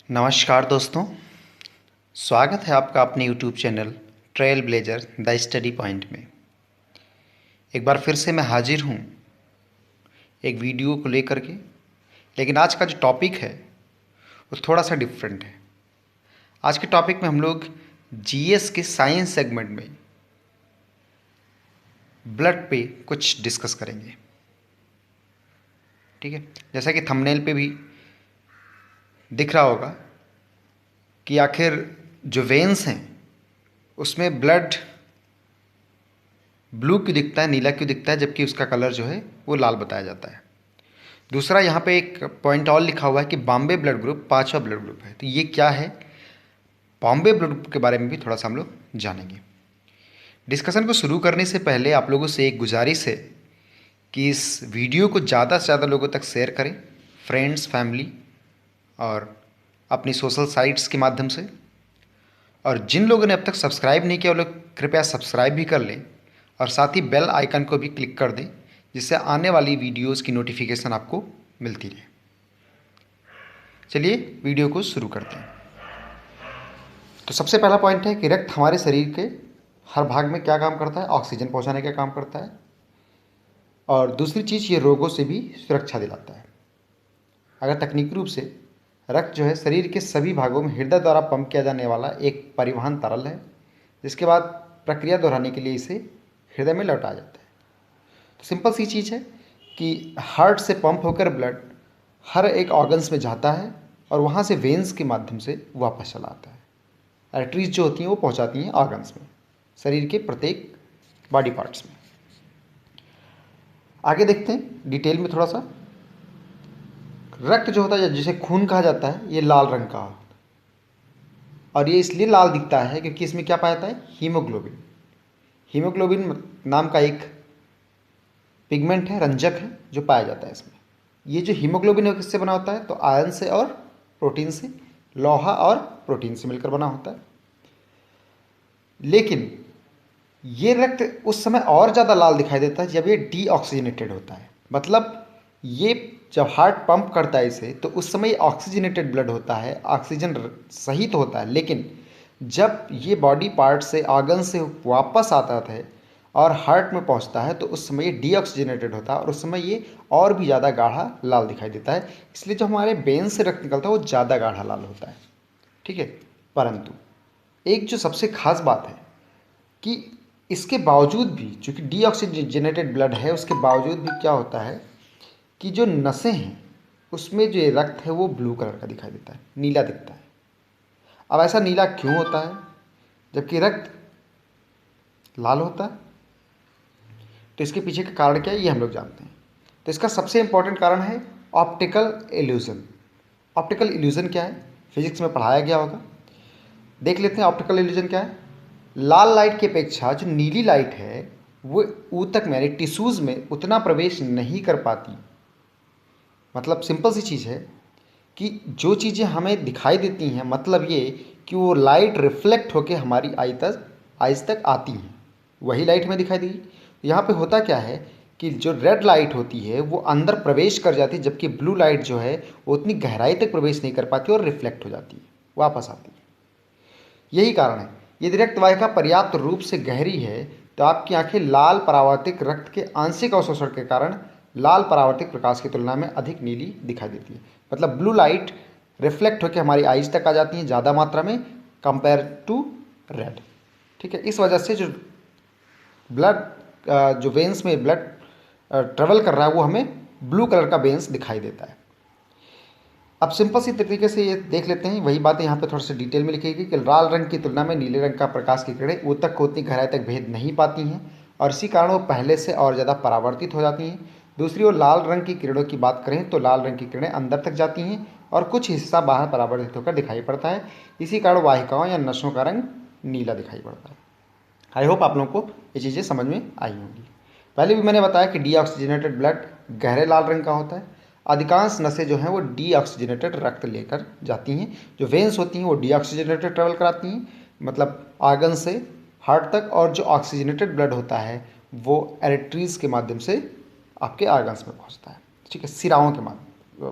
नमस्कार दोस्तों। स्वागत है आपका अपने YouTube channel trail blazer the study point में। एक बार फिर से मैं हाजिर हूँ एक वीडियो को लेकर के। लेकिन आज का जो टॉपिक है वो थोड़ा सा डिफरेंट है। आज के टॉपिक में हम लोग जीएस के साइंस सेगमेंट में ब्लड पे कुछ डिस्कस करेंगे। ठीक है, जैसा कि थंबनेल पे भी दिख रहा होगा कि आखिर जो वेन्स हैं उसमें ब्लड ब्लू क्यों दिखता है, नीला क्यों दिखता है, जबकि उसका कलर जो है वो लाल बताया जाता है। दूसरा, यहाँ पे एक पॉइंट और लिखा हुआ है कि बॉम्बे ब्लड ग्रुप 5वां ब्लड ग्रुप है। तो ये क्या है, बॉम्बे ब्लड ग्रुप के बारे में भी थोड़ा सा हम लोग जानेंगे। डिस्कशन को शुरू करने से पहले आप लोगों से एक गुजारिश है कि इस वीडियो को ज़्यादा से ज़्यादा लोगों तक शेयर करें, फ्रेंड्स, फैमिली और अपनी सोशल साइट्स के माध्यम से। और जिन लोगों ने अब तक सब्सक्राइब नहीं किया वो लोग कृपया सब्सक्राइब भी कर लें और साथ ही बेल आइकन को भी क्लिक कर दें, जिससे आने वाली वीडियोस की नोटिफिकेशन आपको मिलती रहे। चलिए वीडियो को शुरू करते हैं। तो सबसे पहला पॉइंट है कि रक्त हमारे शरीर के हर भाग में क्या काम करता है, ऑक्सीजन पहुंचाने का काम करता है। और दूसरी चीज़, ये रोगों से भी सुरक्षा दिलाता है। अगर तकनीकी रूप से रक्त जो है शरीर के सभी भागों में हृदय द्वारा पंप किया जाने वाला एक परिवहन तरल है, जिसके बाद प्रक्रिया दोहराने के लिए इसे हृदय में लौटाया जाता है। तो सिंपल सी चीज़ है कि हार्ट से पंप होकर ब्लड हर एक ऑर्गन्स में जाता है और वहाँ से वेन्स के माध्यम से वापस चला आता है। आर्टरीज जो होती हैं वो पहुँचाती हैं ऑर्गन्स में, शरीर के प्रत्येक बॉडी पार्ट्स में। आगे देखते हैं डिटेल में थोड़ा सा। रक्त जो होता है, जिसे खून कहा जाता है, ये लाल रंग का होता है और ये इसलिए लाल दिखता है क्योंकि इसमें क्या पाया जाता है, हीमोग्लोबिन। हीमोग्लोबिन नाम का एक पिगमेंट है, रंजक है, जो पाया जाता है इसमें। ये जो हीमोग्लोबिन है किससे बना होता है, तो आयरन से और प्रोटीन से, लोहा और प्रोटीन से मिलकर बना होता है। लेकिन ये रक्त उस समय और ज़्यादा लाल दिखाई देता है जब ये डीऑक्सीजनेटेड होता है। मतलब ये जब हार्ट पंप करता है इसे, तो उस समय ऑक्सीजनेटेड ब्लड होता है, ऑक्सीजन सहित होता है। लेकिन जब ये बॉडी पार्ट से ऑर्गन से वापस आता है और हार्ट में पहुंचता है, तो उस समय ये डीऑक्सीजनेटेड होता है और उस समय ये और भी ज़्यादा गाढ़ा लाल दिखाई देता है। इसलिए जो हमारे वेन से रक्त निकलता है वो ज़्यादा गाढ़ा लाल होता है। ठीक है, परंतु एक जो सबसे खास बात है कि इसके बावजूद भी, चूँकि डीऑक्सीजनेटेड ब्लड है, उसके बावजूद भी क्या होता है कि जो नसें हैं उसमें जो ये रक्त है वो ब्लू कलर का दिखाई देता है, नीला दिखता है। अब ऐसा नीला क्यों होता है जबकि रक्त लाल होता है? तो इसके पीछे का कारण क्या है, ये हम लोग जानते हैं। तो इसका सबसे इंपॉर्टेंट कारण है ऑप्टिकल इल्यूजन। ऑप्टिकल इल्यूजन क्या है, फिजिक्स में पढ़ाया गया होगा। देख लेते हैं ऑप्टिकल इल्यूजन क्या है। लाल लाइट की अपेक्षा जो नीली लाइट है वो ऊतक में, यानी टिश्यूज़ में उतना प्रवेश नहीं कर पाती। मतलब सिंपल सी चीज़ है कि जो चीज़ें हमें दिखाई देती हैं, मतलब ये कि वो लाइट रिफ्लेक्ट होकर हमारी आइज़ तक आती हैं, वही लाइट हमें दिखाई देगी। यहाँ पे होता क्या है कि जो रेड लाइट होती है वो अंदर प्रवेश कर जाती है, जबकि ब्लू लाइट जो है वो उतनी गहराई तक प्रवेश नहीं कर पाती और रिफ्लेक्ट हो जाती है, वापस आती है। यही कारण है, यदि रक्त वाहिका पर्याप्त रूप से गहरी है तो आपकी आंखें लाल परावर्तित रक्त के आंशिक अवशोषण के कारण लाल परावर्तित प्रकाश की तुलना में अधिक नीली दिखाई देती है। मतलब ब्लू लाइट रिफ्लेक्ट होकर हमारी आइज तक आ जाती हैं ज़्यादा मात्रा में कंपेयर टू रेड। ठीक है, इस वजह से जो ब्लड जो वेन्स में ब्लड ट्रेवल कर रहा है वो हमें ब्लू कलर का वेन्स दिखाई देता है। अब सिंपल सी तरीके से ये देख लेते हैं, वही बातें यहाँ पे थोड़ा सा डिटेल में लिखी गई कि लाल रंग की तुलना में नीले रंग का प्रकाश की किरणें ऊतक को उतनी गहराई तक भेद नहीं पाती हैं और इसी कारण वो पहले से और ज़्यादा परावर्तित हो जाती हैं। दूसरी ओर लाल रंग की किरणों की बात करें तो लाल रंग की किरणें अंदर तक जाती हैं और कुछ हिस्सा बाहर परावर्तित होकर दिखाई पड़ता है। इसी कारण वाहिकाओं या नसों का रंग नीला दिखाई पड़ता है। आई होप आप लोगों को ये चीज़ें समझ में आई होंगी। पहले भी मैंने बताया कि डीऑक्सीजनेटेड ब्लड गहरे लाल रंग का होता है। अधिकांश नसें जो हैं वो डीऑक्सीजनेटेड रक्त लेकर जाती हैं। जो वेन्स होती हैं वो डीऑक्सीजनेटेड ट्रेवल कराती हैं, मतलब आर्गन से हार्ट तक, और जो ऑक्सीजनेटेड ब्लड होता है वो एरेटरीज के माध्यम से आपके आर्गन्स में पहुंचता है। ठीक है, सिराओं के माध्यम,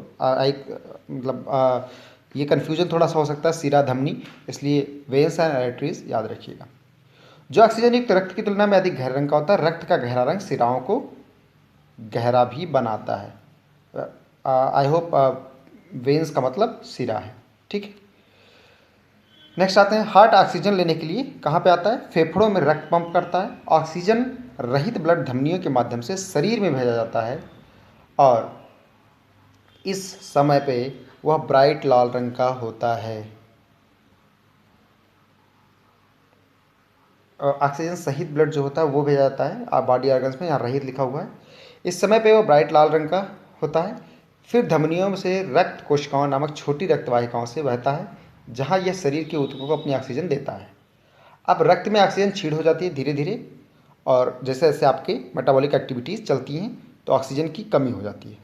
एक मतलब ये कन्फ्यूजन थोड़ा सा हो सकता है, सिरा धमनी, इसलिए वेन्स एंड आर्टरीज याद रखिएगा। जो ऑक्सीजन युक्त रक्त की तुलना में अधिक गहरे रंग का होता है, रक्त का गहरा रंग सिराओं को गहरा भी बनाता है। आई होप वेन्स का मतलब सिरा है, ठीक है। नेक्स्ट आते हैं, हार्ट ऑक्सीजन लेने के लिए कहाँ पे आता है? फेफड़ों में रक्त पंप करता है। ऑक्सीजन रहित ब्लड धमनियों के माध्यम से शरीर में भेजा जाता है और इस समय पे वह ब्राइट लाल रंग का होता है। ऑक्सीजन सहित ब्लड जो होता है वो भेजा जाता है आप बॉडी ऑर्गन्स में, यहाँ रहित लिखा हुआ है। इस समय पे वो ब्राइट लाल रंग का होता है। फिर धमनियों से रक्त कोशिकाओं नामक छोटी रक्त वाहिकाओं से बहता है, जहाँ यह शरीर के ऊतकों को अपनी ऑक्सीजन देता है। अब रक्त में ऑक्सीजन क्षीण हो जाती है धीरे धीरे, और जैसे जैसे आपके मेटाबॉलिक एक्टिविटीज़ चलती हैं तो ऑक्सीजन की कमी हो जाती है,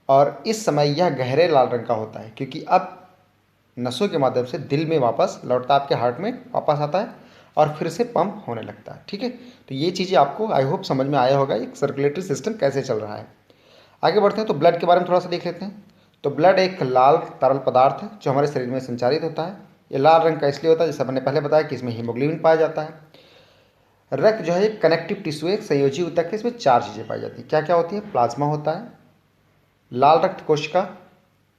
और इस समय यह गहरे लाल रंग का होता है, क्योंकि अब नसों के माध्यम से दिल में वापस लौटता है, आपके हार्ट में वापस आता है और फिर से पंप होने लगता है, ठीक है। तो ये चीज़ें आपको आई होप समझ में आया होगा, एक सर्कुलेटरी सिस्टम कैसे चल रहा है। आगे बढ़ते हैं तो ब्लड के बारे में थोड़ा सा देख लेते हैं। तो ब्लड एक लाल तरल पदार्थ है जो हमारे शरीर में संचारित होता है। ये लाल रंग का इसलिए होता है, जैसे मैंने पहले बताया कि इसमें हीमोग्लोबिन पाया जाता है। रक्त जो है एक कनेक्टिव टिश्यू, एक संयोजी ऊतक है, इसमें 4 चीज़ें पाई जाती हैं। क्या क्या होती है? प्लाज्मा होता है, लाल रक्त कोशिका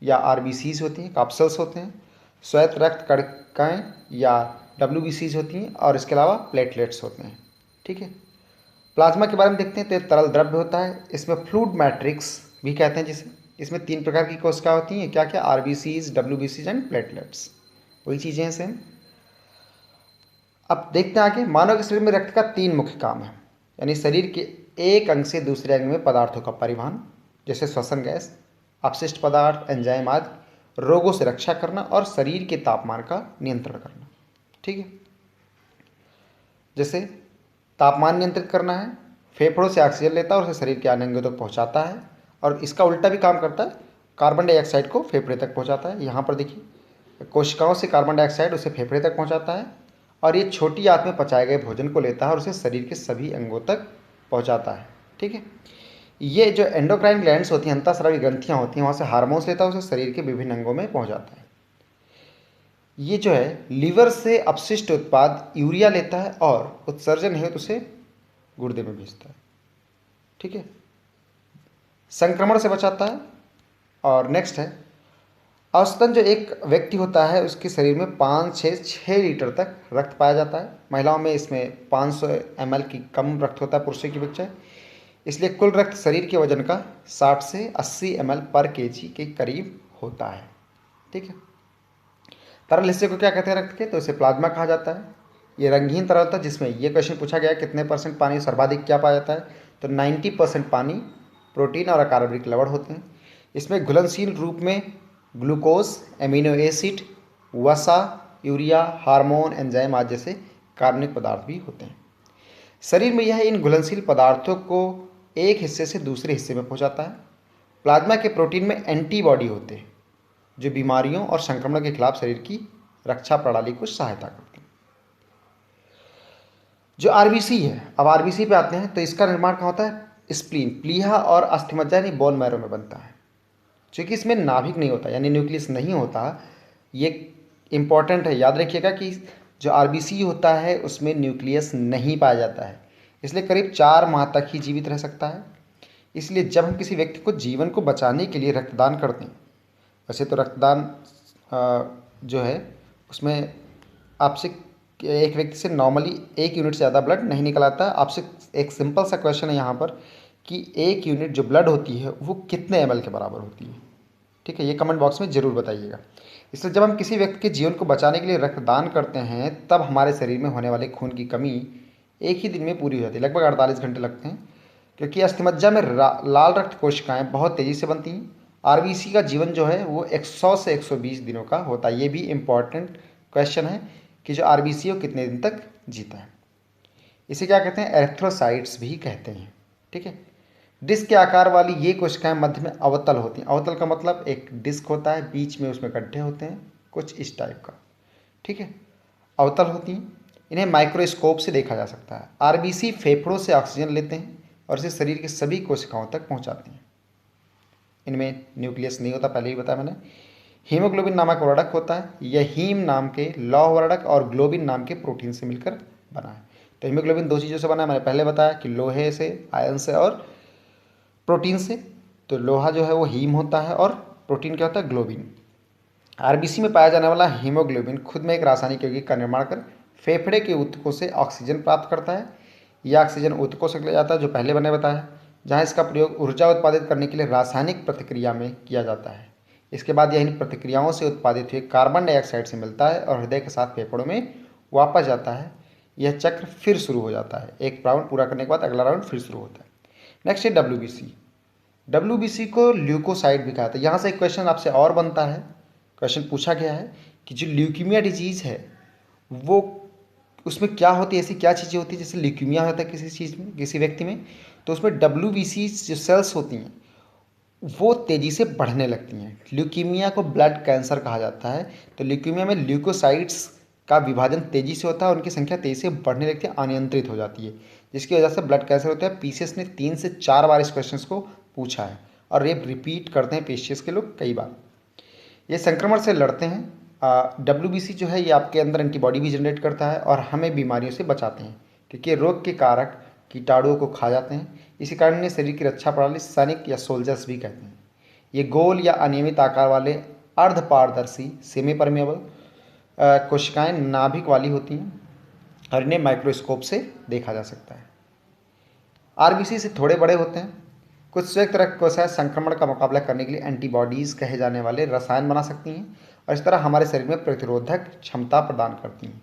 या आरबीसीज होती हैं, काप्सल्स होते हैं, श्वेत रक्त कणिकाएँ या डब्ल्यूबीसीज होती हैं, और इसके अलावा प्लेटलेट्स होते हैं, ठीक है। प्लाज्मा के बारे में देखते हैं तो ये तरल द्रव्य होता है, इसमें फ्लूइड मैट्रिक्स भी कहते हैं जिसे। इसमें 3 प्रकार की कोशिका होती हैं, क्या क्या? आरबीसीज, डब्ल्यूबीसीज एंड प्लेटलेट्स, वही चीज़ें हैं सेम। अब देखते हैं आगे, मानव के शरीर में रक्त का 3 मुख्य काम है, यानी शरीर के एक अंग से दूसरे अंग में पदार्थों का परिवहन, जैसे श्वसन गैस, अपशिष्ट पदार्थ, एंजाइम आदि, रोगों से रक्षा करना और शरीर के तापमान का नियंत्रण करना, ठीक है। जैसे तापमान नियंत्रित करना है, फेफड़ों से ऑक्सीजन लेता है और उसे शरीर के अन्य अंगों तक पहुंचाता है, और इसका उल्टा भी काम करता है, कार्बन डाइऑक्साइड को फेफड़े तक पहुंचाता है। यहाँ पर देखिए, कोशिकाओं से कार्बन डाइऑक्साइड उसे फेफड़े तक पहुंचाता है, और ये छोटी आंत में पचाए गए भोजन को लेता है और उसे शरीर के सभी अंगों तक पहुंचाता है, ठीक है। ये जो एंडोक्राइन ग्लैंड्स होती हैं, अंतःस्रावी ग्रंथियाँ होती हैं, वहाँ से हार्मोन्स लेता है, उसे शरीर के विभिन्न अंगों में पहुँचाता है। ये जो है लीवर से अपशिष्ट उत्पाद यूरिया लेता है और उत्सर्जन हेतु उसे गुर्दे में भेजता है, ठीक है। संक्रमण से बचाता है। और नेक्स्ट है, औसतन जो एक व्यक्ति होता है उसके शरीर में 5 से 6 लीटर तक रक्त पाया जाता है। महिलाओं में इसमें 500 ml की कम रक्त होता है पुरुषों की अपेक्षा, इसलिए कुल रक्त शरीर के वजन का 60 से 80 ml पर kg के करीब होता है, ठीक है। तरल हिस्से को क्या कहते हैं रक्त के? तो इसे प्लाज्मा कहा जाता है। ये रंगहीन तरल था, जिसमें ये क्वेश्चन पूछा गया कितने % पानी, सर्वाधिक क्या पाया जाता है? तो 90% पानी, प्रोटीन और अकार्बनिक लवण होते हैं। इसमें घुलनशील रूप में ग्लूकोज, एमिनो एसिड, वसा, यूरिया, हार्मोन, एंजाइम आदि जैसे कार्बनिक पदार्थ भी होते हैं। शरीर में यह इन घुलनशील पदार्थों को एक हिस्से से दूसरे हिस्से में पहुंचाता है। प्लाज्मा के प्रोटीन में एंटीबॉडी होते हैं जो बीमारियों और संक्रमण के खिलाफ शरीर की रक्षा प्रणाली को सहायता करते हैं। जो आरबीसी है, अब आरबीसी पे आते हैं, तो इसका निर्माण कहाँ होता है? स्प्लीन, प्लीहा और अस्थिमज्जा यानी बोन मैरो में बनता है। क्योंकि इसमें नाभिक नहीं होता, यानी न्यूक्लियस नहीं होता, ये इंपॉर्टेंट है, याद रखिएगा कि जो आरबीसी होता है उसमें न्यूक्लियस नहीं पाया जाता है, इसलिए करीब 4 माह तक ही जीवित रह सकता है। इसलिए जब हम किसी व्यक्ति को जीवन को बचाने के लिए रक्तदान करते हैं, वैसे तो रक्तदान जो है उसमें आपसे एक व्यक्ति से नॉर्मली 1 यूनिट से ज़्यादा ब्लड नहीं निकल आता। आपसे एक सिंपल सा क्वेश्चन है यहाँ पर कि 1 यूनिट जो ब्लड होती है वो कितने ml के बराबर होती है, ठीक है। ये कमेंट बॉक्स में ज़रूर बताइएगा। इसलिए जब हम किसी व्यक्ति के जीवन को बचाने के लिए रक्तदान करते हैं, तब हमारे शरीर में होने वाले खून की कमी एक ही दिन में पूरी हो जाती है, लगभग 48 घंटे लगते हैं, क्योंकि अस्थिमज्जा में लाल रक्त कोशिकाएँ बहुत तेज़ी से बनती हैं। आरबीसी का जीवन जो है वो 100 से 120 दिनों का होता है। ये भी इम्पॉर्टेंट क्वेश्चन है कि जो आरबीसी है वो कितने दिन तक जीता है। इसे क्या कहते हैं? एरिथ्रोसाइट्स भी कहते हैं, ठीक है। डिस्क के आकार वाली ये कोशिकाएं मध्य में अवतल होती हैं। अवतल का मतलब एक डिस्क होता है, बीच में उसमें गड्ढे होते हैं, कुछ इस टाइप का, ठीक है। अवतल होती हैं, इन्हें माइक्रोस्कोप से देखा जा सकता है। आरबीसी फेफड़ों से ऑक्सीजन लेते हैं और इसे शरीर के सभी कोशिकाओं तक पहुँचाते हैं। इनमें न्यूक्लियस नहीं होता, पहले ही बताया मैंने। हीमोग्लोबिन नामक वर्णक होता है, यह हीम नाम के लौह वर्णक और ग्लोबिन नाम के प्रोटीन से मिलकर बना है। तो हीमोग्लोबिन दो चीज़ों से बना है, मैंने पहले बताया कि लोहे से, आयरन से और प्रोटीन से। तो लोहा जो है वो हीम होता है और प्रोटीन क्या होता है, ग्लोबिन। आरबीसी में पाया जाने वाला हीमोग्लोबिन खुद में एक रासायनिक यौगिक का निर्माण कर फेफड़े के ऊतकों से ऑक्सीजन प्राप्त करता है। यह ऑक्सीजन ऊतकों से ले जाता है, जो पहले मैंने बताया, जहाँ इसका प्रयोग ऊर्जा उत्पादित करने के लिए रासायनिक प्रतिक्रिया में किया जाता है। इसके बाद यह इन प्रतिक्रियाओं से उत्पादित हुए कार्बन डाइऑक्साइड से मिलता है और हृदय के साथ फेफड़ों में वापस जाता है। यह चक्र फिर शुरू हो जाता है, एक राउंड पूरा करने के बाद अगला राउंड फिर शुरू होता है। नेक्स्ट है डब्ल्यूबीसी। डब्ल्यूबीसी को ल्यूकोसाइड भी कहा जाता है। यहाँ से एक क्वेश्चन आपसे और बनता है, क्वेश्चन पूछा गया है कि जो ल्यूकीमिया डिजीज़ है वो उसमें क्या होती है, ऐसी क्या चीज़ें होती है जैसे ल्यूकीमिया होता है किसी चीज़ में, किसी व्यक्ति में, तो उसमें डब्ल्यूबीसी जो सेल्स होती हैं वो तेज़ी से बढ़ने लगती हैं। ल्यूकीमिया को ब्लड कैंसर कहा जाता है। तो ल्यूकीमिया में ल्यूकोसाइट्स का विभाजन तेज़ी से होता है, उनकी संख्या तेज़ी से बढ़ने लगती है, अनियंत्रित हो जाती है, जिसकी वजह से ब्लड कैंसर होता है। पीसीएस ने 3 से 4 बार इस क्वेश्चन को पूछा है और ये रिपीट करते हैं पीसीएस के लोग कई बार। ये संक्रमण से लड़ते हैं। डब्ल्यूबीसी जो है ये आपके अंदर एंटीबॉडी भी जनरेट करता है और हमें बीमारियों से बचाते हैं, क्योंकि ये रोग के कारक कीटाणुओं को खा जाते हैं। इसी कारण इन्हें शरीर की रक्षा प्रणाली सैनिक या सोल्जर्स भी कहते हैं। ये गोल या अनियमित आकार वाले अर्धपारदर्शी सेमी परमेबल कोशिकाएं नाभिक वाली होती हैं और इन्हें माइक्रोस्कोप से देखा जा सकता है। आरबीसी से थोड़े बड़े होते हैं। कुछ संयुक्त रक्त कोशिकाएं संक्रमण का मुकाबला करने के लिए एंटीबॉडीज़ कहे जाने वाले रसायन बना सकती हैं और इस तरह हमारे शरीर में प्रतिरोधक क्षमता प्रदान करती हैं।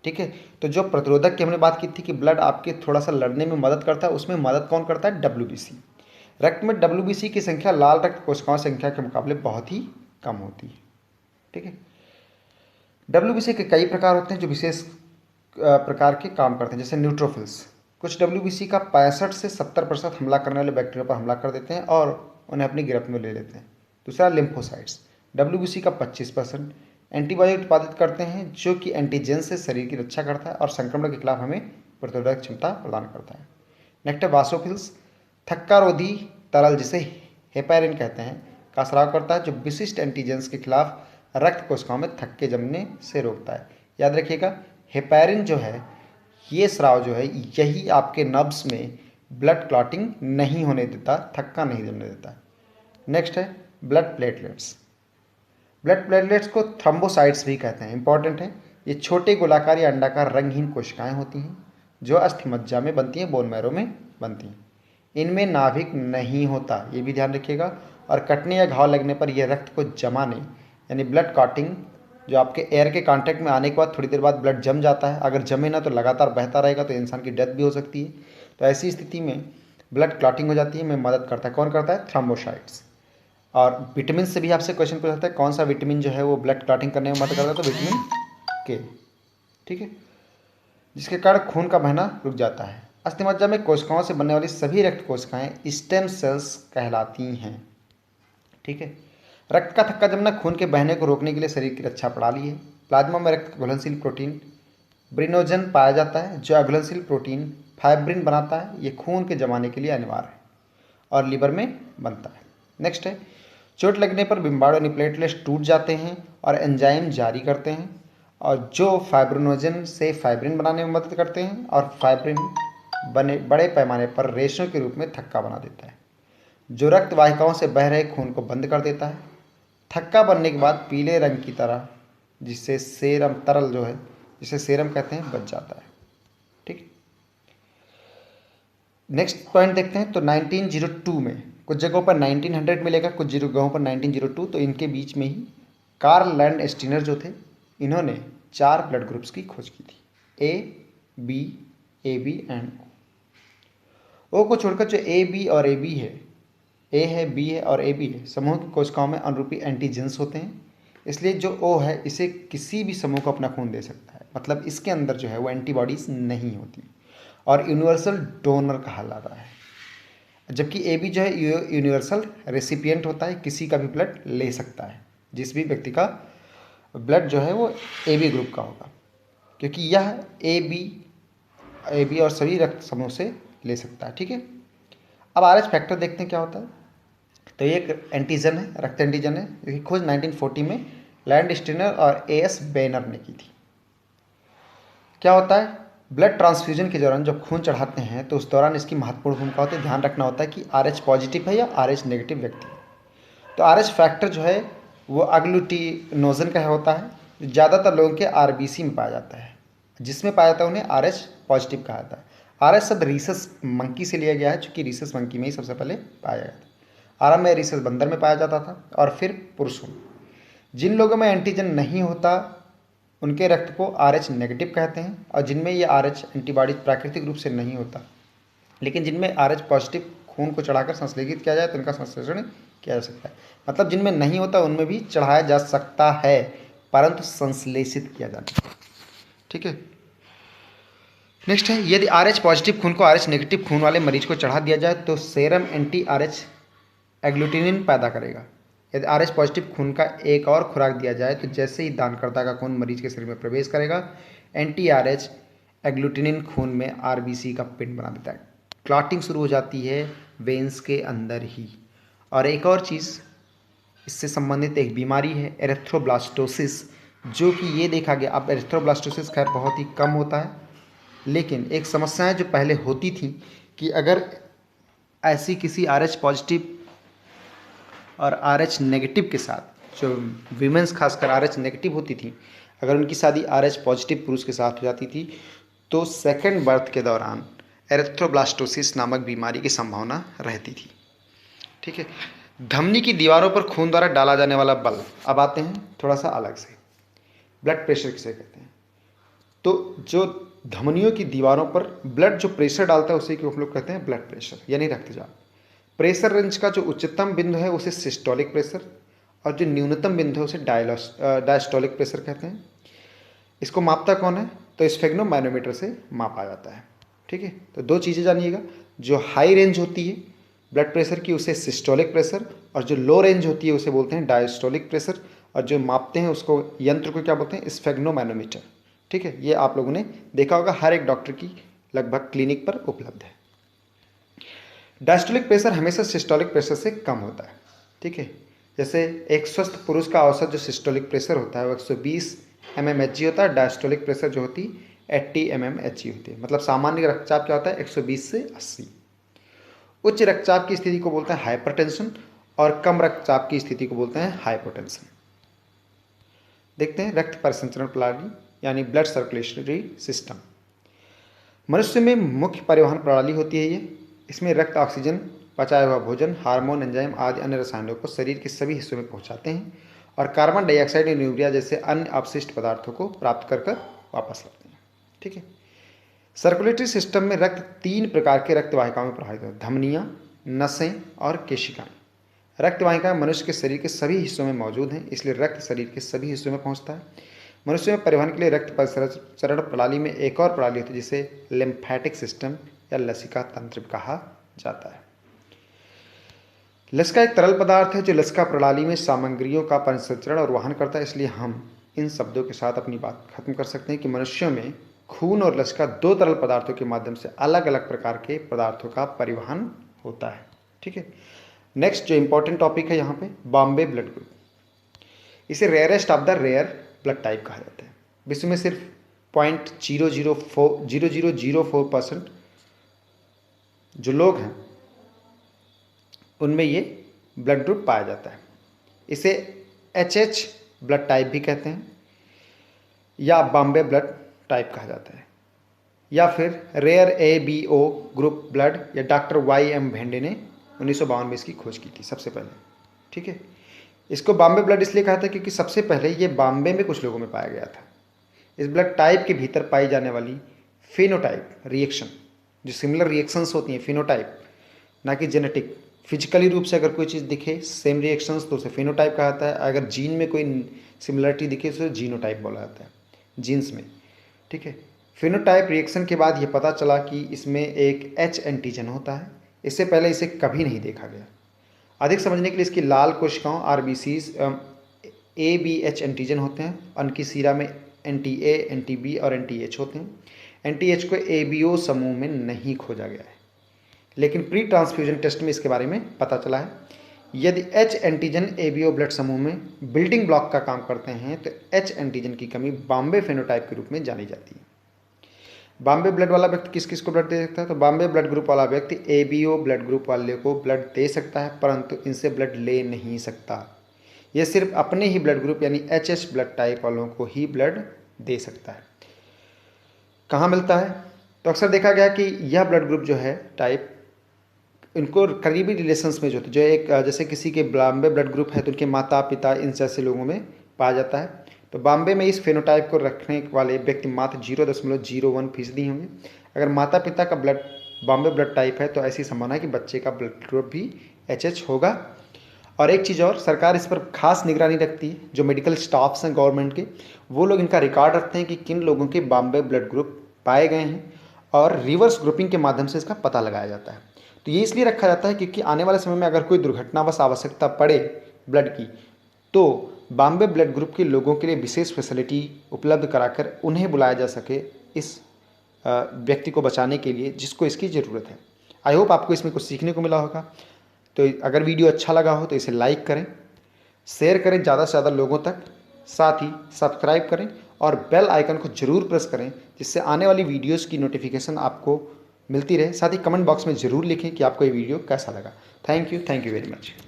ठीक है, तो जो प्रतिरोधक की हमने बात की थी कि ब्लड आपके थोड़ा सा लड़ने में मदद करता है, उसमें मदद कौन करता है, डब्ल्यूबीसी। रक्त में डब्ल्यूबीसी की संख्या लाल रक्त कोशिकाओं संख्या के मुकाबले बहुत ही कम होती है। ठीक है, डब्ल्यूबीसी के कई प्रकार होते हैं जो विशेष प्रकार के काम करते हैं, जैसे न्यूट्रोफिल्स। कुछ डब्ल्यूबीसी का 65 से 70% हमला करने वाले बैक्टीरिया पर हमला कर देते हैं और उन्हें अपनी गिरफ्त में ले लेते हैं। दूसरा लिम्फोसाइट्स, डब्ल्यूबीसी का 25% एंटीबॉडी उत्पादित करते हैं जो कि एंटीजन से शरीर की रक्षा करता है और संक्रमण के खिलाफ हमें प्रतिरोधक क्षमता प्रदान करता है। नेक्स्ट है वासोफिल्स, थक्कारोधी तरल जिसे हेपेरिन कहते हैं का स्राव करता है, जो विशिष्ट एंटीजेंस के खिलाफ रक्त कोशिकाओं में थक्के जमने से रोकता है। याद रखिएगा, हेपेरिन जो है ये स्राव जो है यही आपके नर्व्स में ब्लड क्लॉटिंग नहीं होने देता, थक्का नहीं जमने देता। नेक्स्ट है ब्लड प्लेटलेट्स। ब्लड प्लेटलेट्स को थ्रोम्बोसाइट्स भी कहते हैं, इंपॉर्टेंट है। ये छोटे गोलाकार या अंडाकार रंगहीन कोशिकाएं होती हैं जो अस्थिमज्जा में बनती हैं, बोन मैरो में बनती हैं। इनमें नाभिक नहीं होता, ये भी ध्यान रखिएगा, और कटने या घाव लगने पर यह रक्त को जमाने यानी ब्लड क्लॉटिंग, जो आपके एयर के कांटेक्ट में आने के बाद थोड़ी देर बाद ब्लड जम जाता है, अगर जमे ना तो लगातार बहता रहेगा तो इंसान की डेथ भी हो सकती है। तो ऐसी स्थिति में ब्लड क्लॉटिंग हो जाती है, में मदद करता है। कौन करता है, थ्रोम्बोसाइट्स। और विटामिन से भी आपसे क्वेश्चन पूछा जाता है, कौन सा विटामिन जो है वो ब्लड क्लॉटिंग करने में मदद करता है, तो विटामिन के। ठीक है, जिसके कारण खून का बहना रुक जाता है। अस्थिमज्जा में कोशिकाओं से बनने वाली सभी रक्त कोशिकाएं स्टेम सेल्स कहलाती हैं। ठीक है, रक्त का थक्का जमना खून के बहने को रोकने के लिए शरीर की रक्षा प्रणाली है। प्लाज्मा में रक्त घुलनशील प्रोटीन ब्रिनोजन पाया जाता है, जो अघुलनशील प्रोटीन फाइब्रिन बनाता है। ये खून के जमाने के लिए अनिवार्य है और लीवर में बनता है। नेक्स्ट है, चोट लगने पर बिम्बाणु यानी प्लेटलेट्स टूट जाते हैं और एंजाइम जारी करते हैं, और जो फाइब्रिनोजन से फाइब्रिन बनाने में मदद करते हैं, और फाइब्रिन बड़े पैमाने पर रेशों के रूप में थक्का बना देता है, जो रक्त वाहिकाओं से बह रहे खून को बंद कर देता है। थक्का बनने के बाद पीले रंग की तरह, जिससे सेरम तरल जो है, जिसे सेरम कहते हैं, बच जाता है। ठीक, नेक्स्ट पॉइंट देखते हैं। तो 1902 में, कुछ जगहों पर 1900 मिलेगा, कुछ जगहों पर 1902, तो इनके बीच में ही कार्ल लैंड स्टीनर जो थे, इन्होंने 4 ब्लड ग्रुप्स की खोज की थी, ए बी एंड ओ को छोड़कर जो ए बी और ए बी है, ए है, बी है और ए बी है, समूह की कोशिकाओं में अनुरूपी एंटीजेंस होते हैं। इसलिए जो ओ है इसे किसी भी समूह को अपना खून दे सकता है, मतलब इसके अंदर जो है वो एंटीबॉडीज नहीं होती और यूनिवर्सल डोनर कहा जाता है। जबकि ए बी जो है यूनिवर्सल रेसिपिएंट होता है, किसी का भी ब्लड ले सकता है, जिस भी व्यक्ति का ब्लड जो है वो ए बी ग्रुप का होगा, क्योंकि यह ए बी और सभी रक्त समूह से ले सकता है। ठीक है, अब आर एच फैक्टर देखते हैं क्या होता है। तो ये एक एंटीजन है, रक्त एंटीजन है, जिसकी खोज 1940 में लैंडस्टीनर और एएस बेनर ने की थी। क्या होता है, ब्लड ट्रांसफ्यूजन के दौरान जब खून चढ़ाते हैं तो उस दौरान इसकी महत्वपूर्ण भूमिका होती है। ध्यान रखना होता है कि RH पॉजिटिव है या RH नेगेटिव व्यक्ति है। तो RH फैक्टर जो है वो अग्लूटिनोजन का होता है, जो ज़्यादातर लोगों के RBC में पाया जाता है। जिसमें पाया जाता है उन्हें RH पॉजिटिव कहा जाता है। RH शब्द रीसस मंकी से लिया गया है, चूँकि रीसस मंकी में ही सबसे पहले पाया गया था। आरंभ में रीसस बंदर में पाया जाता था और फिर पुरुषों में। जिन लोगों में एंटीजन नहीं होता उनके रक्त को RH नेगेटिव कहते हैं, और जिनमें ये RH एंटीबॉडी प्राकृतिक रूप से नहीं होता, लेकिन जिनमें RH पॉजिटिव खून को चढ़ाकर संश्लेषित किया जाए तो उनका संश्लेषण किया जा सकता है। मतलब जिनमें नहीं होता उनमें भी चढ़ाया जा सकता है, परंतु संश्लेषित किया जाता है। ठीक है। नेक्स्ट है, यदि RH पॉजिटिव खून को RH नेगेटिव खून वाले मरीज को चढ़ा दिया जाए तो सेरम एंटी RH एग्लूटिनिन पैदा करेगा। यदि RH पॉजिटिव खून का एक और खुराक दिया जाए तो जैसे ही दानकर्ता का खून मरीज के शरीर में प्रवेश करेगा, एंटी RH एग्लूटिनिन खून में RBC का पिंड बना देता है। क्लॉटिंग शुरू हो जाती है वेंस के अंदर ही। और एक और चीज़ इससे संबंधित एक बीमारी है एरिथ्रोब्लास्टोसिस, जो कि ये देखा गया, अब एरिथ्रोब्लास्टोसिस खैर बहुत ही कम होता है, लेकिन एक समस्याएं जो पहले होती थी कि अगर ऐसी किसी RH पॉजिटिव और RH नेगेटिव के साथ, जो वीमेंस खासकर RH नेगेटिव होती थी, अगर उनकी शादी RH पॉजिटिव पुरुष के साथ हो जाती थी तो सेकंड बर्थ के दौरान एरिथ्रोब्लास्टोसिस नामक बीमारी की संभावना रहती थी। ठीक है। धमनी की दीवारों पर खून द्वारा डाला जाने वाला बल। अब आते हैं थोड़ा सा अलग से, ब्लड प्रेशर किसे कहते हैं। तो जो धमनियों की दीवारों पर ब्लड जो प्रेशर डालता है उसे को हम लोग कहते हैं ब्लड प्रेशर यानी रक्तचाप। प्रेशर रेंज का जो उच्चतम बिंदु है उसे सिस्टोलिक प्रेशर, और जो न्यूनतम बिंदु है उसे डायस्टोलिक प्रेशर कहते हैं। इसको मापता कौन है, तो स्फेग्नोमैनोमीटर से मापा जाता है। ठीक है। तो दो चीज़ें जानिएगा, जो हाई रेंज होती है ब्लड प्रेशर की उसे सिस्टोलिक प्रेशर, और जो लो रेंज होती है उसे बोलते हैं डायस्टोलिक प्रेशर, और जो मापते हैं उसको यंत्र को क्या बोलते हैं, स्फेग्नोमैनोमीटर। ठीक है। ये आप लोगों ने देखा होगा, हर एक डॉक्टर की लगभग क्लिनिक पर उपलब्ध है। डायस्टोलिक प्रेशर हमेशा सिस्टोलिक प्रेशर से कम होता है। ठीक है। जैसे एक स्वस्थ पुरुष का औसत जो सिस्टोलिक प्रेशर होता है वो 120 mmHg होता है। डायस्टोलिक प्रेशर जो होती है 80 mmHg होती है। मतलब सामान्य रक्तचाप क्या होता है, 120 से 80। उच्च रक्तचाप की स्थिति को बोलते हैं हाइपरटेंशन, और कम रक्तचाप की स्थिति को बोलते हैं हाइपोटेंशन। देखते हैं रक्त परिसंचरण प्रणाली यानी ब्लड सर्कुलेटरी सिस्टम। मनुष्य में मुख्य परिवहन प्रणाली होती है ये। इसमें रक्त ऑक्सीजन, पचाया हुआ भोजन, हार्मोन, एंजाइम आदि अन्य रसायनों को शरीर के सभी हिस्सों में पहुंचाते हैं, और कार्बन डाइऑक्साइड और यूरिया जैसे अन्य अपशिष्ट पदार्थों को प्राप्त कर वापस लाते हैं। ठीक है। सर्कुलेटरी सिस्टम में रक्त 3 प्रकार के रक्त वाहिकाओं में प्रवाहित होता है, धमनियाँ, नसें और केशिकाएं। रक्त वाहिकाएं मनुष्य के शरीर के सभी हिस्सों में मौजूद हैं, इसलिए रक्त शरीर के सभी हिस्सों में पहुंचता है। मनुष्य में परिवहन के लिए रक्त परिसंचरण प्रणाली में एक और प्रणाली होती है जिसे लिम्फेटिक सिस्टम या लसिका तंत्र कहा जाता है। लसिका एक तरल पदार्थ है जो लसिका प्रणाली में सामग्रियों का परिसंचरण और वहन करता है। इसलिए हम इन शब्दों के साथ अपनी बात खत्म कर सकते हैं कि मनुष्यों में खून और लसिका 2 तरल पदार्थों के माध्यम से अलग अलग प्रकार के पदार्थों का परिवहन होता है। ठीक है। नेक्स्ट जो इंपॉर्टेंट टॉपिक है यहाँ पे, बॉम्बे ब्लड ग्रुप। इसे rarest of the rare blood type कहा जाता है। विश्व में सिर्फ 0.0004% जो लोग हैं उनमें ये ब्लड ग्रुप पाया जाता है। इसे HH ब्लड टाइप भी कहते हैं, या बॉम्बे ब्लड टाइप कहा जाता है, या फिर रेयर ABO ग्रुप ब्लड, या डॉक्टर YM भेंडे ने 1952 में इसकी खोज की थी सबसे पहले। ठीक है। इसको बॉम्बे ब्लड इसलिए कहा था क्योंकि सबसे पहले ये बॉम्बे में कुछ लोगों में पाया गया था। इस ब्लड टाइप के भीतर पाई जाने वाली फिनोटाइप रिएक्शन, जो सिमिलर रिएक्शंस होती हैं, फिनोटाइप ना कि जेनेटिक, फिजिकली रूप से अगर कोई चीज़ दिखे सेम रिएक्शंस तो उसे फिनोटाइप कहा जाता है। अगर जीन में कोई सिमिलरिटी दिखे तो उसे जीनोटाइप बोला जाता है, जीन्स में। ठीक है। फिनोटाइप रिएक्शन के बाद ये पता चला कि इसमें एक H एंटीजन होता है। इससे पहले इसे कभी नहीं देखा गया। अधिक समझने के लिए इसकी लाल कोशिकाओं RBCs ABH एंटीजन होते हैं, उनकी सीरा में NTA, NTB और NTH होते हैं। NTH को ABO समूह में नहीं खोजा गया है, लेकिन प्री ट्रांसफ्यूजन टेस्ट में इसके बारे में पता चला है। यदि H एंटीजन ABO ब्लड समूह में बिल्डिंग ब्लॉक का काम करते हैं तो H एंटीजन की कमी बॉम्बे फेनोटाइप के रूप में जानी जाती है। बॉम्बे ब्लड वाला व्यक्ति किस किस को ब्लड दे सकता है? तो बॉम्बे ब्लड ग्रुप वाला व्यक्ति ABO ब्लड ग्रुप वाले को ब्लड दे सकता है, परंतु इनसे ब्लड ले नहीं सकता। यह सिर्फ अपने ही ब्लड ग्रुप यानी HS ब्लड टाइप वालों को ही ब्लड दे सकता है। कहाँ मिलता है? तो अक्सर देखा गया कि यह ब्लड ग्रुप जो है टाइप, इनको करीबी रिलेशंस में जो होते, जो एक जैसे किसी के बॉम्बे ब्लड ग्रुप है तो उनके माता पिता इन जैसे लोगों में पाया जाता है। तो बॉम्बे में इस फेनोटाइप को रखने वाले व्यक्ति मात्र 0.01% होंगे। अगर माता पिता का ब्लड बॉम्बे ब्लड टाइप है तो ऐसी संभावना है कि बच्चे का ब्लड ग्रुप भी HH होगा। और एक चीज़ और, सरकार इस पर खास निगरानी रखती है। जो मेडिकल स्टाफ्स हैं गवर्नमेंट के, वो लोग इनका रिकॉर्ड रखते हैं कि किन लोगों के बॉम्बे ब्लड ग्रुप पाए गए हैं, और रिवर्स ग्रुपिंग के माध्यम से इसका पता लगाया जाता है। तो ये इसलिए रखा जाता है क्योंकि आने वाले समय में अगर कोई दुर्घटनावश आवश्यकता पड़े ब्लड की, तो बॉम्बे ब्लड ग्रुप के लोगों के लिए विशेष फैसिलिटी उपलब्ध कराकर उन्हें बुलाया जा सके इस व्यक्ति को बचाने के लिए जिसको इसकी ज़रूरत है। आई होप आपको इसमें कुछ सीखने को मिला होगा। तो अगर वीडियो अच्छा लगा हो तो इसे लाइक करें, शेयर करें ज़्यादा से ज़्यादा लोगों तक, साथ ही सब्सक्राइब करें और बेल आइकन को ज़रूर प्रेस करें जिससे आने वाली वीडियोस की नोटिफिकेशन आपको मिलती रहे। साथ ही कमेंट बॉक्स में ज़रूर लिखें कि आपको ये वीडियो कैसा लगा। Thank you very much.